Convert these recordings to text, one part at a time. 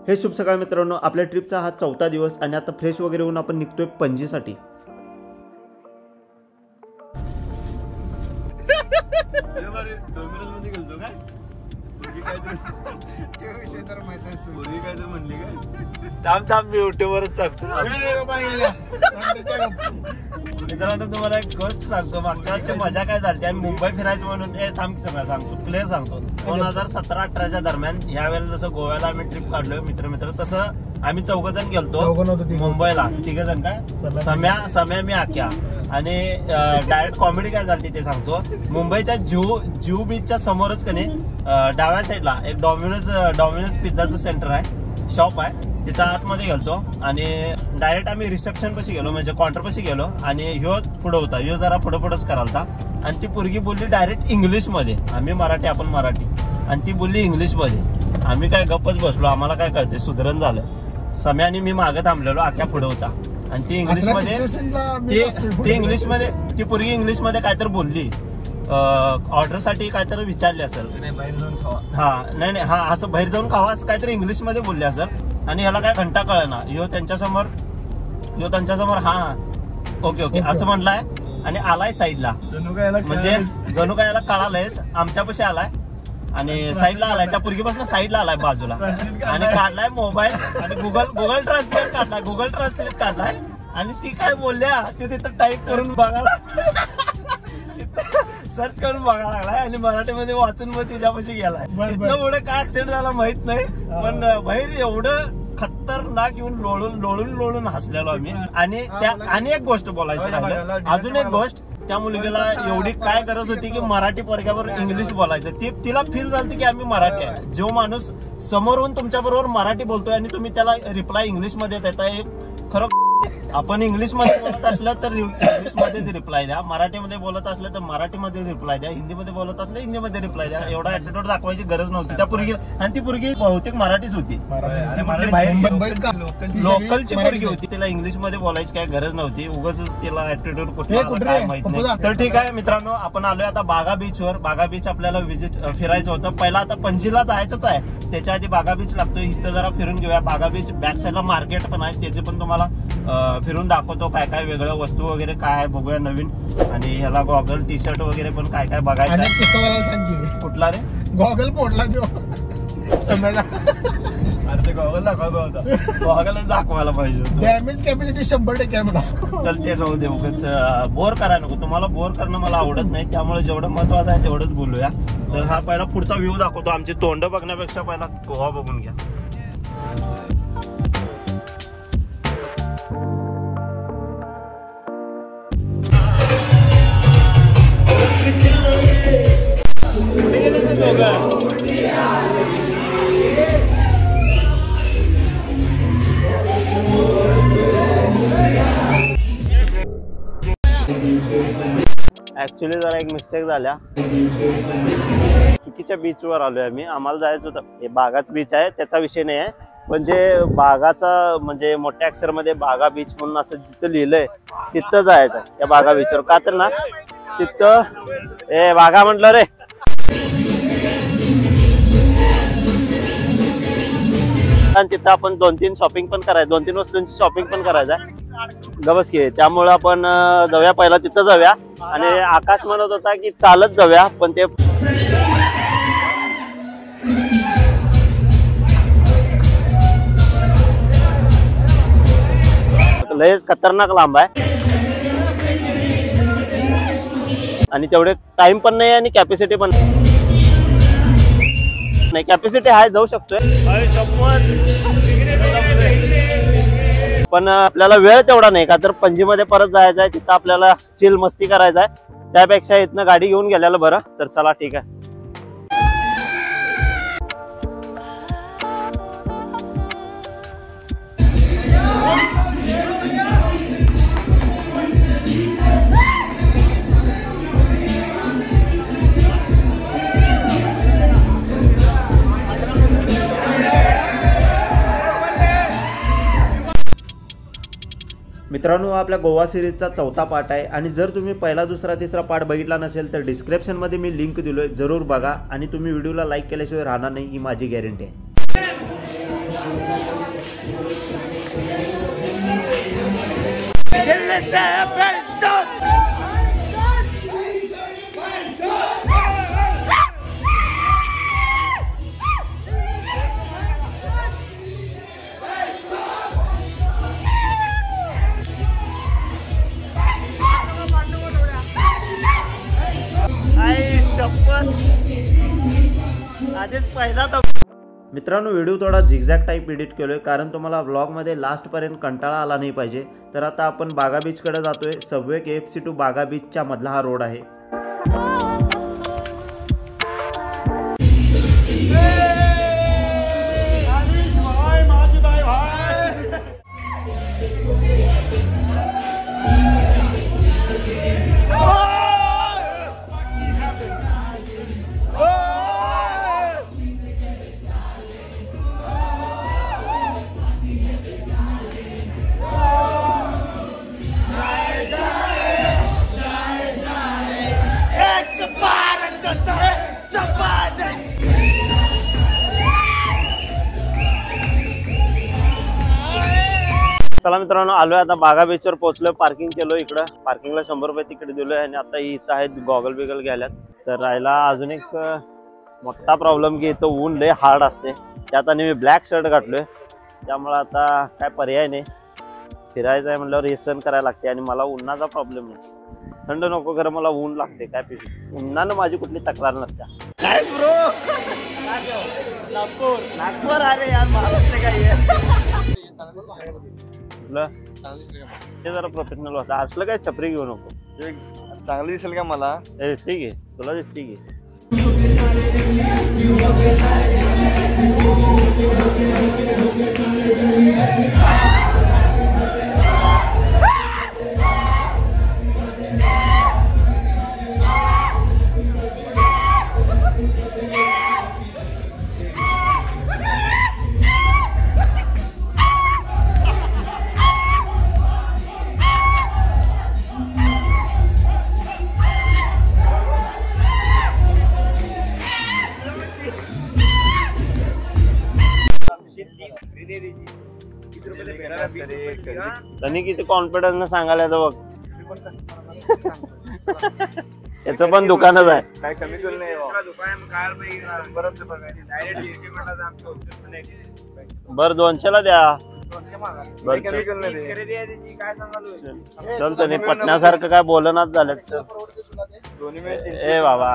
हे शुभ सकाळ मित्रांनो, आपल्या ट्रिपचा हा 4था दिवस आणि आता फ्रेश वगैरे होऊन आपण निघतोय पणजीसाठी। मी युट्यूबवरच सांगतो मित्रांनो, तुम्हाला एक गोष्ट सांगतो। मागच्या वर्षी मजा काय झाली, आम्ही मुंबई फिरायचं म्हणून सगळं सांगतो, क्लिअर सांगतो। 2017-18च्या दरम्यान ह्या वेळेला जसं गोव्याला आम्ही ट्रिप काढलोय मित्र तसं आम्ही 4 जण गेलतो मुंबईला। 3 जण काय, सम्या मी आख्या आणि डायरेक्ट कॉमेडी काय झाली ते सांगतो। मुंबईच्या जुहू बीचच्या समोरच कने डाव्या साईडला एक डॉमिनोज पिझ्झाचं सेंटर आहे, शॉप आहे, तिथं आतमध्ये गेलतो आणि डायरेक्ट आम्ही रिसेप्शन पाशी गेलो, म्हणजे काउंटर पाशी गेलो आणि ह्यो पुढं होता, ह्यो जरा पुढंच करालता आणि ती पोरगी बोलली डायरेक्ट इंग्लिशमध्ये, आम्ही मराठी आपण मराठी, आणि ती बोलली इंग्लिशमध्ये। आम्ही काय गप्पच बसलो, आम्हाला काय कळते, सुधरण झालं। सम्याने मी मागं थांबलेलो, आख्या पुढं होता आणि ती इंग्लिशमध्ये ती पोरगी इंग्लिशमध्ये काहीतरी बोलली, ऑर्डरसाठी काहीतरी विचारले असेल, बाहेर जाऊन खावा, नाही हा असं बाहेर जाऊन खावा असं काहीतरी इंग्लिशमध्ये बोलले असेल आणि ह्याला काय घंटा कळना। ह्यो त्यांच्यासमोर हा ओके असं म्हणलाय आणि आलाय साईडला, म्हणजे जणू काय याला कळालंयच, आमच्यापाशी आलाय आणि साईडला आलाय, त्या पोरगीपासून साईडला आलाय बाजूला आणि काढलाय मोबाईल आणि गुगल ट्रान्सलेट काढलाय आणि ती काय बोलल्या ते तिथं टाईप करून बघायला सर्च करून बघायला लागलाय आणि मराठीमध्ये वाचून मग तिच्यापाशी गेलाय। एवढं काय ऍक्सिडेंट झाला माहित नाही, पण बाहेर एवढं खतरनाक येऊन लोळून हसलेलो आम्ही। आणि एक गोष्ट बोलायचं राहिलं, अजून एक गोष्ट, त्या मुलगीला एवढी काय गरज होती की मराठी पोरग्यावर इंग्लिश बोलायचं, तिला फील झालं की आम्ही मराठी आहे। जो माणूस समोरून तुमच्या बरोबर मराठी बोलतोय आणि तुम्ही त्याला रिप्लाय इंग्लिश मध्ये देताय, खरं आपण इंग्लिश मध्ये बोलत असलं तर इंग्लिश मध्येच रिप्लाय द्या, मराठीमध्ये बोलत असलं तर मराठीमध्ये रिप्लाय द्या, हिंदीमध्ये बोलत असलं हिंदीमध्ये रिप्लाय द्या। एवढा ऍटिट्यूड दाखवायची गरज नव्हती त्या पोरगी, आणि ती पोरगी बहुतेक मराठीच होती, लोकलची पोरगी होती, तिला इंग्लिश मध्ये बोलायची काय गरज नव्हती, उगाच तिला ऍटिट्यूड कुठे काय माहित नाही। तर ठीक आहे मित्रांनो, आपण आलोय आता बागा बीचवर। बागा बीच आपल्याला फिरायचं होतं, पहिला आता पणजीला जायचंच आहे, त्याच्या आधी बागा बीच लागतोय, इथं जरा फिरून घेऊया। बागा बीच बॅक साईडला मार्केट पण आहे, त्याचे पण तुम्हाला फिरून दाखवतो, काय काय वेगळं वस्तू वगैरे काय बघूया नवीन, आणि ह्याला गॉगल टी शर्ट वगैरे पण काय काय बघायचं। कुठला रे गॉगल फोडला देऊ अरे ते गॉगल दाखवायला होता, गॉगलच दाखवायला पाहिजे होतं, डॅमेज कॅपॅसिटी 100% म्हणा। चलते राहू दे, उगाच बोर करायला नको, तुम्हाला बोर करणं मला आवडत नाही, त्यामुळे जेवढं महत्वाचं आहे तेवढंच बोलूया। तर हा पहिला पुढचा व्ह्यू दाखवतो, आमची तोंड बघण्यापेक्षा पहिला गोवा बघून घ्या। ऍक्च्युली जरा एक मिस्टेक झाल्या, चुकीच्या बीचवर आलोय आम्ही, आम्हाला जायचं होतं, हे बागाच बीच आहे त्याचा विषय नाही आहे, पण जे बागाचा म्हणजे मोठ्या अक्षरमध्ये बागा बीच म्हणून असं जिथं लिहिलंय तिथं जायचं, त्या बागा बीचवर। का तर ना तिथं बागा म्हटलं रे, आणि तिथं आपण 2-3 शॉपिंग पण करायचं, 2-3 वस्तूंची शॉपिंग पण करायचं आहे, गबस की, त्यामुळे आपण जाऊया, पहिला तिथं जाऊया। आणि आकाश म्हणत होता की चालत जाऊया, पण ते लयच खतरनाक लांब आहे आणि तेवढे टाइम पण नाही आणि कॅपॅसिटी पण नाही, कॅपॅसिटी आहे, जाऊ शकतोय पण आपल्याला वेळ तेवढा नाही, का तर पणजीमध्ये परत जायचं आहे, तिथं आपल्याला चिल मस्ती करायचं आहे, त्यापेक्षा इथनं गाडी घेऊन गेलेलं बरं। तर चला ठीक आहे, मित्रांनो आपल्या गोवा सिरीजचा चौथा पार्ट आहे आणि जर तुम्ही पहिला दुसरा तिसरा पार्ट बघितला नसेल तर डिस्क्रिप्शनमध्ये मी लिंक दिलोय, जरूर बघा आणि तुम्ही व्हिडिओला लाईक केल्याशिवाय राहणार नाही, ही माझी गॅरंटी आहे. मित्रांनो व्हिडिओ थोडा झिगझॅग टाईप एडिट केलोय कारण तुम्हाला व्लॉगमध्ये लास्टपर्यंत कंटाळा आला नाही पाहिजे. तर आता आपण बागा बीचकडे जातोय. सबवे KFC टू बागा बीचच्या मधला हा रोड आहे. चला मित्रांनो आलोय आता बागा बीचवर पोहोचलोय. पार्किंग केलोय. इकडं पार्किंगला 100 रुपये तिकीट दिलोय आणि आता इथं आहेत गॉगल बिगल घ्यायलात. तर राहिला अजून एक मोठा प्रॉब्लेम की इथं ऊन लय हार्ड असते. त्यात आणि मी ब्लॅक शर्ट घातलोय त्यामुळे आता काय पर्याय नाही. फिरायचं आहे म्हणल्यावर हे सहन करायला लागते आणि मला उन्हाचा प्रॉब्लेम नाही. थंड नको खरं मला ऊन लागते. काय पिशवी उन्हानं माझी कुठली तक्रार नसते. काय ब्रो नागपूर अरे यार महाराष्ट्र काय ते जरा प्रोफेशनल होता. असलं काय छपरी घेऊ नको. चांगली दिसेल का मला? दिसते घे तुला दिसते घे. त्यांनी किती कॉन्फिडन्स न सांगायला बघ. याचं पण दुकानच आहे. काय कमी केलं नाही. बर 200ला द्या. चल त्यांनी पटण्यासारखं काय बोलनाच झालं. ए बाबा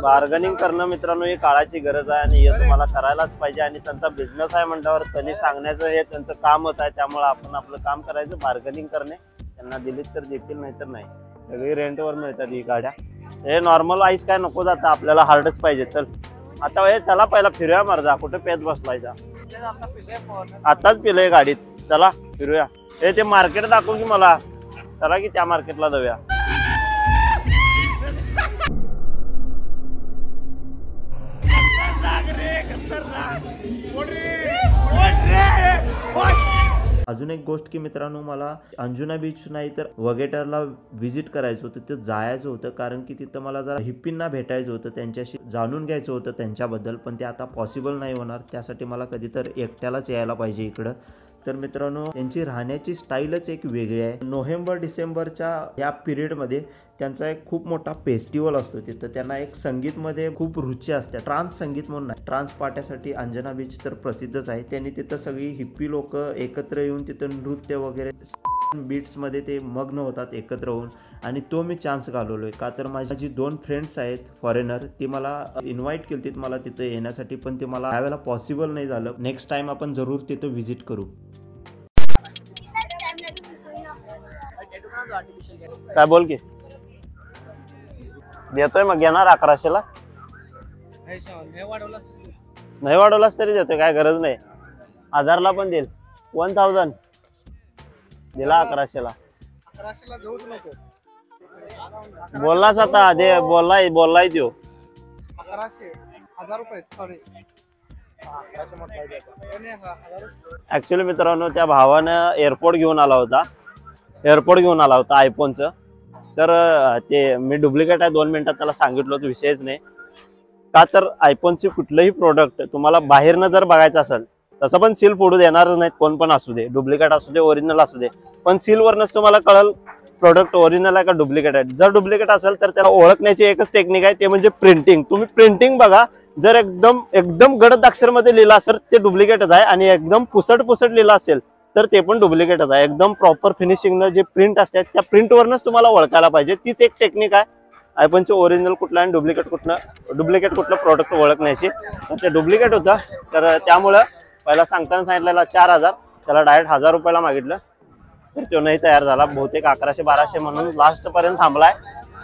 बार्गनिंग करणं मित्रांनो ही काळाची गरज आहे आणि हे तुम्हाला करायलाच पाहिजे. आणि त्यांचा बिझनेस आहे म्हटल्यावर त्यांनी सांगण्याचं हे त्यांचं कामच आहे. त्यामुळे आपण आपलं काम करायचं. बार्गनिंग करणे. त्यांना दिलीत तर देतील नाही तर नाही. सगळी रेंटवर मिळतात ही गाड्या. हे नॉर्मल आईस काय नको जातं आपल्याला हार्डच पाहिजे. चल आता हे चला पहिला फिरूया. मर्दा कुठे पेत बसलायचा. आताच पिलंय गाडीत. चला फिरूया. हे ते मार्केट दाखवू की मला. चला की त्या मार्केटला जाऊया. अजून एक गोष्ट की मित्रांनो मला अंजुना बीच नाही तर वगेटरला व्हिजिट करायचं होतं. तिथं जायचं होतं कारण की तिथं मला जरा हिप्पींना भेटायचं होतं. त्यांच्याशी जाणून घ्यायचं होतं त्यांच्याबद्दल. पण ते आता पॉसिबल नाही होणार. त्यासाठी मला कधीतरी एकट्यालाच यायला पाहिजे इकडं. तर मित्रांनो त्यांची राहण्याची स्टाईलच एक वेगळी आहे. नोव्हेंबर डिसेंबरच्या या पिरियडमध्ये त्यांचा एक खूप मोठा फेस्टिवल असतो. तिथं त्यांना एक संगीतमध्ये खूप रुची असते. ट्रान्स संगीत म्हणून आहे. ट्रान्स पार्ट्यासाठी अंजना बीच तर प्रसिद्धच आहे. त्यांनी तिथं सगळी हिप्पी लोक एकत्र येऊन तिथं नृत्य वगैरे बीट्समध्ये ते मग्न होतात एकत्र होऊन. आणि तो मी चान्स घालवलोय का तर माझी 2 फ्रेंड्स आहेत फॉरेनर. ती मला इन्व्हाइट केली मला तिथं येण्यासाठी. पण ते मला यावेळेला पॉसिबल नाही झालं. नेक्स्ट टाइम आपण जरूर तिथं व्हिजिट करू. काय बोल की देतोय मग येणार 1100ला. नाही वाढवलास तरी देतोय. काय गरज नाही. 1000ला पण देईल. 1000 दिला 1100ला. बोललास आता दे. बोललाय देऊ. 1100 1000 रुपये. सॉरी ऍक्च्युली मित्रांनो त्या भावानं एअरपोर्ट घेऊन आला होता आयफोनचं. तर ते मी डुप्लिकेट आहे 2 मिनिटात त्याला सांगितलं होतं, विषयच नाही. का तर आयफोनची कुठलंही प्रोडक्ट तुम्हाला बाहेरनं जर बघायचं असेल तसं पण सील फोडू देणारच नाहीत, कोण पण असू दे, डुप्लिकेट असू दे ओरिजिनल असू दे, पण सीलवरनच तुम्हाला कळल प्रोडक्ट ओरिजिनल आहे का डुप्लिकेट आहे. जर डुप्लिकेट असेल तर त्याला ओळखण्याची एकच टेक्निक आहे, ते म्हणजे प्रिंटिंग. तुम्ही प्रिंटिंग बघा, जर एकदम गडद अक्षरमध्ये लिहिलं असेल ते डुप्लिकेटच आहे, आणि एकदम पुसट लिहिलं असेल तर ते पण डुप्लिकेटच आहे. एकदम प्रॉपर फिनिशिंगनं जे प्रिंट असतात त्या प्रिंटवरनच तुम्हाला ओळखायला पाहिजे. तीच एक टेक्निक आहे आयफोनचे ओरिजिनल कुठलं आणि डुप्लिकेट कुठलं प्रोडक्ट ओळखण्याची. तर ते डुप्लिकेट होतं, तर त्यामुळं पहिला सांगताना सांगितलेला 4000, त्याला डायरेक्ट 1000 रुपयाला मागितलं, तर तो नाही तयार झाला. बहुतेक 1100-1200 म्हणून लास्ट पर्यंत थांबलाय,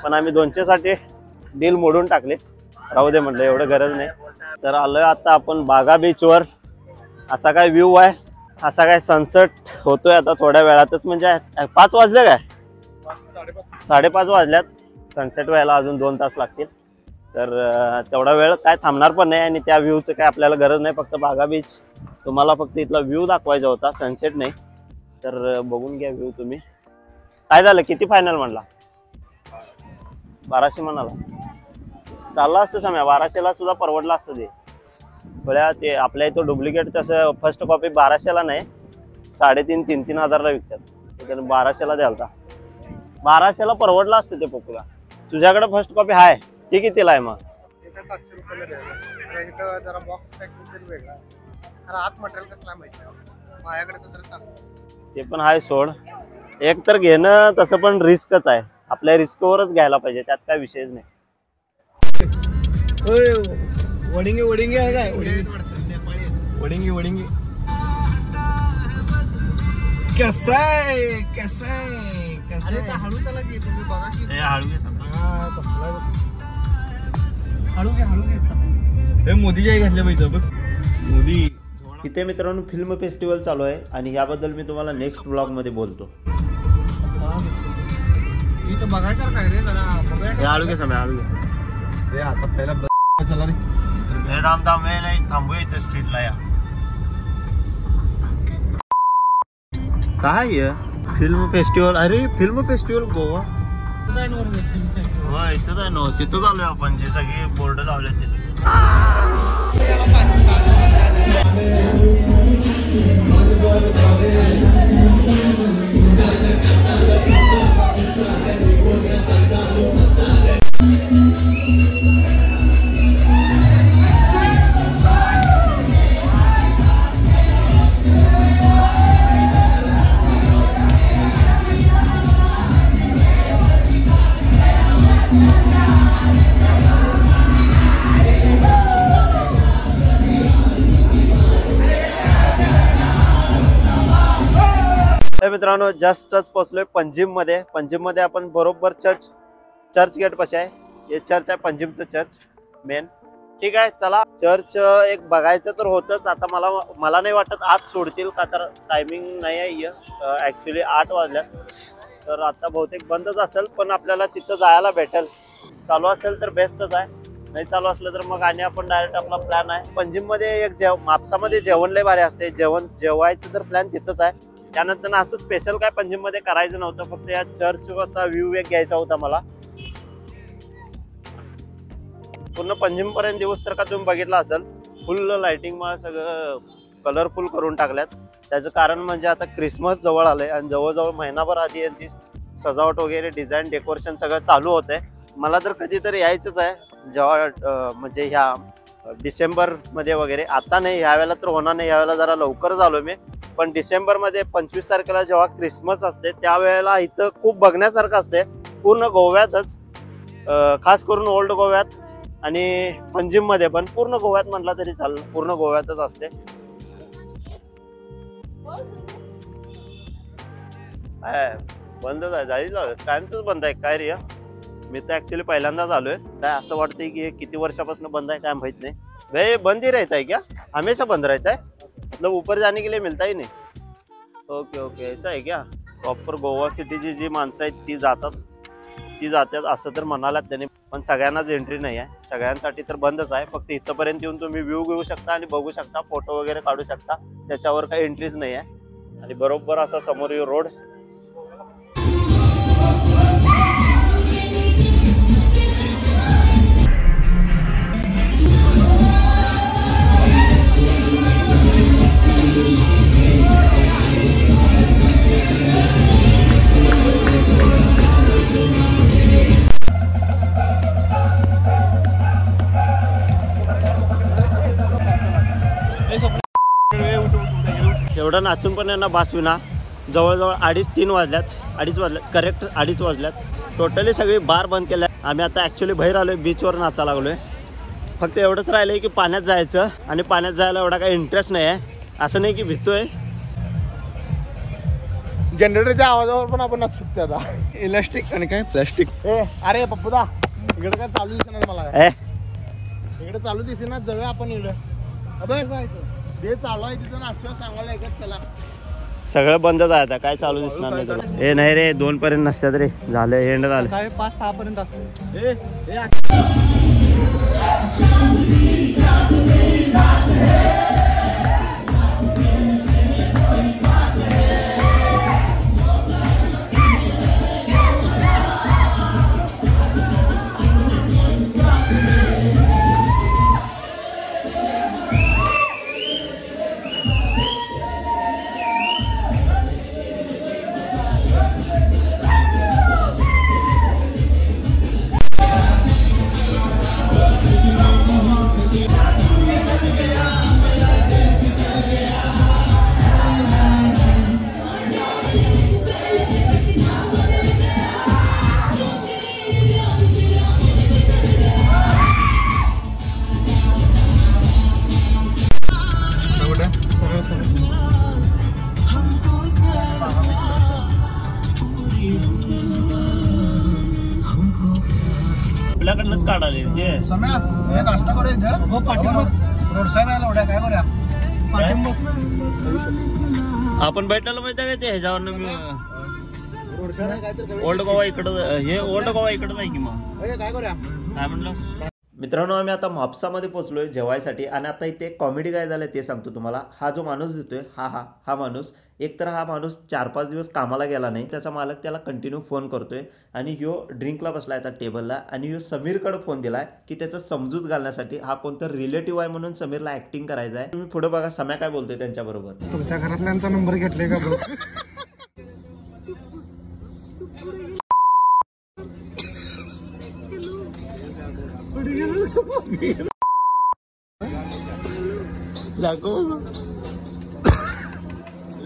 पण आम्ही 200 साठी डील मोडून टाकले. राहू दे म्हटलं, एवढं गरज नाही. तर आलोय आता आपण बागा बीचवर. असा काय व्ह्यू आहे, असा काय सनसेट होतोय आता थोड्या वेळातच. म्हणजे 5 वाजले काय, 5:30 वाजल्यात. सनसेट व्हायला अजून 2 तास लागतील. तर तेवढा वेळ काय थांबणार पण नाही, आणि त्या व्ह्यूचं काय आपल्याला गरज नाही. फक्त बागा बीच तुम्हाला फक्त इथला व्ह्यू दाखवायचा होता, सनसेट नाही. तर बघून घ्या व्ह्यू तुम्ही. काय झालं, किती फायनल म्हणला? 1200 म्हणाला. चाललं असतं समय 1200ला सुद्धा परवडलं असतं ते. बळ्या ते आपल्या इथं डुप्लिकेट तसं फर्स्ट कॉपी 1200ला नाही, 3,500-3,000 हजारला विकतात. त्याने 1200ला द्यालता. 1200ला परवडलं असतं ते पप्पूला. तुझ्याकडे फर्स्ट कॉपी आहे, ती कितीला आहे मग? 700 रुपयाला द्यायला. जरा बॉक्स पॅकिंग वेगळा, आत मटेरियल कसला माहिती माझ्याकडे तर सांग. ते पण आहे सोड. एक तर घेणं तसं पण रिस्कच आहे, आपल्या रिस्कवरच घ्यायला पाहिजे, त्यात काय विषयच नाही. वडिंगी आहे काय? वडिंगी कसं आहे हळू चला की तुम्ही बघा की हळू घे. मोदीजी आहे घातल्या पाहिजे बघ, मोदी. इथे मित्रांनो फिल्म फेस्टिवल चालू आहे, आणि याबद्दल मी तुम्हाला नेक्स्ट ब्लॉग मध्ये बोलतो. इथं बघायसारखं काय रे, जरा बघूया. हळू घे समय, हळू घे. आता पहिला चला रे. थांब नाही थांबू इथे स्ट्रीटला. या काय फिल्म फेस्टिवल? अरे फिल्म फेस्टिवल गोवा हो, इथंच आहे ना. तिथं आलोय आपण, जे सगळे बोर्ड लावले तिथे. मित्रांनो जस्टच पोहोचलोय पंजिम मध्ये आपण बरोबर चर्च गेट पाशी आहे. हे चर्च आहे, पंजिमचं चर्च मेन. ठीक आहे, चला. चर्च एक बघायचं तर होतच. आता मला नाही वाटत आज सोडतील, का तर टायमिंग नाही आहे. ऍक्च्युली 8 वाजल्यात, तर आता बहुतेक बंदच असेल. पण आपल्याला तिथं जायला भेटेल. चालू असेल तर बेस्टच आहे, नाही चालू असलं तर मग आणि आपण डायरेक्ट आपला प्लॅन आहे. पंजिम मध्ये एक मापसामध्ये जेवण लय भारी असते. जेवायचं तर प्लॅन तिथंच आहे. त्यानंतर असं स्पेशल काय पंजिम मध्ये करायचं नव्हतं, फक्त या चर्चचा व्ह्यू एक घ्यायचा होता मला. पूर्ण पंजिम पर्यंत दिवस तर का तुम्ही बघितला असेल, फुल लाइटिंग मला सगळं कलरफुल करून टाकल्यात. त्याचं कारण म्हणजे आता क्रिसमस जवळ आलंय, आणि जवळजवळ महिनाभर आधी यांची सजावट वगैरे डिझाईन डेकोरेशन सगळं चालू होतंय. मला तर कधीतरी यायचंच आहे, जेव्हा म्हणजे ह्या डिसेंबर मध्ये वगैरे. आता नाही, ह्यावेळेला तर होणार नाही, ह्यावेळेला जरा लवकर झालो मी. पण डिसेंबर मध्ये 25 तारखेला जेव्हा क्रिसमस असते त्यावेळेला इथं खूप बघण्यासारखं असते. पूर्ण गोव्यातच, खास करून ओल्ड गोव्यात आणि पंजिम मध्ये पण. पूर्ण गोव्यात म्हटलं तरी चालेल, पूर्ण गोव्यातच असते. बंदच आहे, जायचं कायमच बंद आहे काय रे? मी तर ऍक्च्युअली पहिल्यांदाच आलोय. काय असं वाटतंय की किती वर्षापासून बंद आहे काय माहित नाही. भाई बंद ही रहता है क्या? हमेशा बंद रहता है? मतलब ऊपर जाने के लिए मिलता ही नहीं? ओके ओके, ऐसा है क्या? प्रॉपर गोवा सिटीची जी माणसं आहेत ती जातात ती जातात असं तर म्हणालात त्यांनी, पण सगळ्यांनाच एंट्री नाही आहे, सगळ्यांसाठी तर बंदच आहे. फक्त इथंपर्यंत येऊन तुम्ही व्ह्यू घेऊ शकता आणि बघू शकता, फोटो वगैरे काढू शकता, त्याच्यावर काही एंट्रीच नाही आहे. आणि बरोबर असा समोर रोड. एवढं नाचून पण यांना बास विना. जवळजवळ 2:30-3 वाजल्यात, 2:30 वाजल्यात, करेक्ट 2:30 वाजल्यात. टोटली सगळी बार बंद केल्या. आम्ही आता ॲक्च्युली बाहेर आलोय, बीचवर नाचा लागलोय. फक्त एवढंच राहिलंय की पाण्यात जायचं, आणि पाण्यात जायला एवढा काही इंटरेस्ट नाही आहे. असं नाही की भितोय. जनरेटरच्या आवाजावर पण आपण नाचू शकतो आता. इलास्टिक आणि काय प्लास्टिक. अरे पप्पूदा, इकडे काय चालू दिसेना मला. इकडे चालू दिसेना, जाऊया आपण इकडे. अबे ते चालू आहे तिथं नाचूया सांगायला एकच. चला सगळं बंदच आहे आता, काय चालू दिसणार नाही तुला. हे नाही रे, 2 पर्यंत नसतात रे, झालं एंड झालं. काय 5-6 पर्यंत असतो. आपल्याकडनंच काढाले ते. सम्या, हे नाश्ता करूया इथं. हो, रोड साईड आहे एवढ्या. काय करूया? आपण भेटलेलं माहिती आहे का ते ह्याच्यावरनं मी रोड साईड आहे काय ओल्ड गोवा इकडं. हे ओल्ड गोवा इकडं नाही की मग काय करूया? काय म्हणलं. मित्रांनो, आम्ही आता म्हापसामध्ये पोहोचलोय जेवायसाठी. आणि आता इथे कॉमेडी काय झालं ते सांगतो तुम्हाला. हा जो माणूस देतोय, हा माणूस, एकतर हा माणूस 4-5 दिवस कामाला गेला नाही. त्याचा मालक त्याला कंटिन्यू फोन करतोय, आणि ह्यो ड्रिंकला बसलाय आता टेबलला. आणि ह्यो समीरकडे फोन दिलाय की त्याचं समजूत घालण्यासाठी. हा कोणतं रिलेटिव्ह आहे म्हणून समीरला ऍक्टिंग करायचं आहे. तुम्ही पुढे बघा सम्या काय बोलतोय त्यांच्याबरोबर. तुमच्या घरातल्यांचा नंबर घेतलाय का बघ.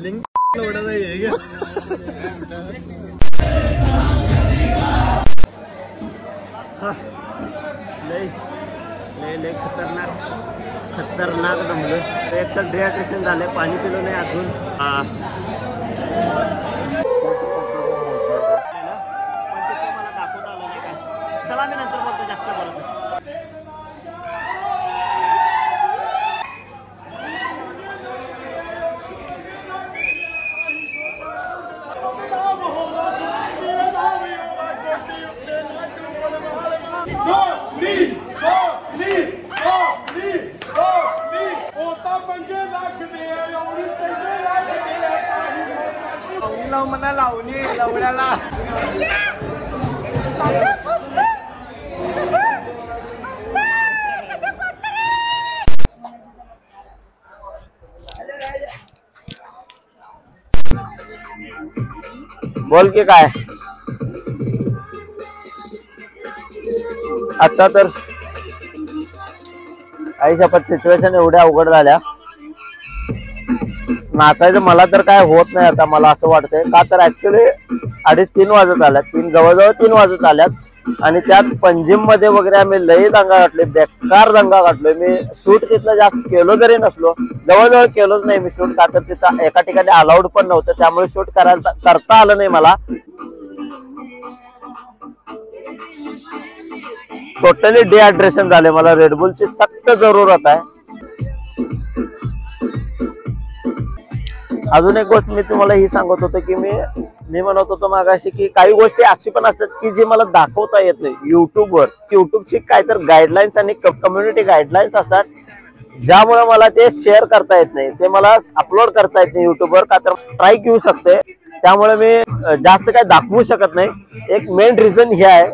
लिंक एवढा नाही. लय खतरनाक दमलं. एक तर डिहायड्रेशन झालंय, पाणी पिलं नाही अजून. मला दाखवता आलं नाही काय. चला मी नंतर बोलतो, जास्त बोलतो. म्हणा लावणी लवड्याला. बोल की काय. आता तर आई शपथ सिच्युएशन एवढ्या अवघड झाल्या. नाचायचं मला तर काय होत नाही आता. मला असं वाटतंय का तर ऍक्च्युली 2:30-3 वाजत आल्यात. जवळजवळ 3 वाजत आल्यात. आणि त्यात पंजिम मध्ये वगैरे आम्ही लई दंगा घातले, बेकार दंगा घातलोय. मी शूट तिथलं जास्त केलो जरी नसलो, जवळजवळ केलोच नाही मी शूट, का तर तिथं एका ठिकाणी अलाउड पण नव्हतं, त्यामुळे शूट करता आलं नाही मला. टोटली डिहायड्रेशन झाले. मला रेडबुलची सक्त जरूरत आहे. अजून एक गोष्ट मी तुम्हाला ही सांगत होतो की मी मी म्हणत होतो मागाशी की काही गोष्टी अशी पण असतात की जी मला दाखवता येत नाही युट्यूबवर. युट्यूबची काय तर गाईडलाईन्स आणि कम्युनिटी गाईडलाईन्स असतात ज्यामुळे मला ते शेअर करता येत नाही, ते मला अपलोड करता येत नाही युट्यूबवर, का तर स्ट्राईक येऊ शकते. त्यामुळे मी जास्त काही दाखवू शकत नाही. एक मेन रिझन हे आहे.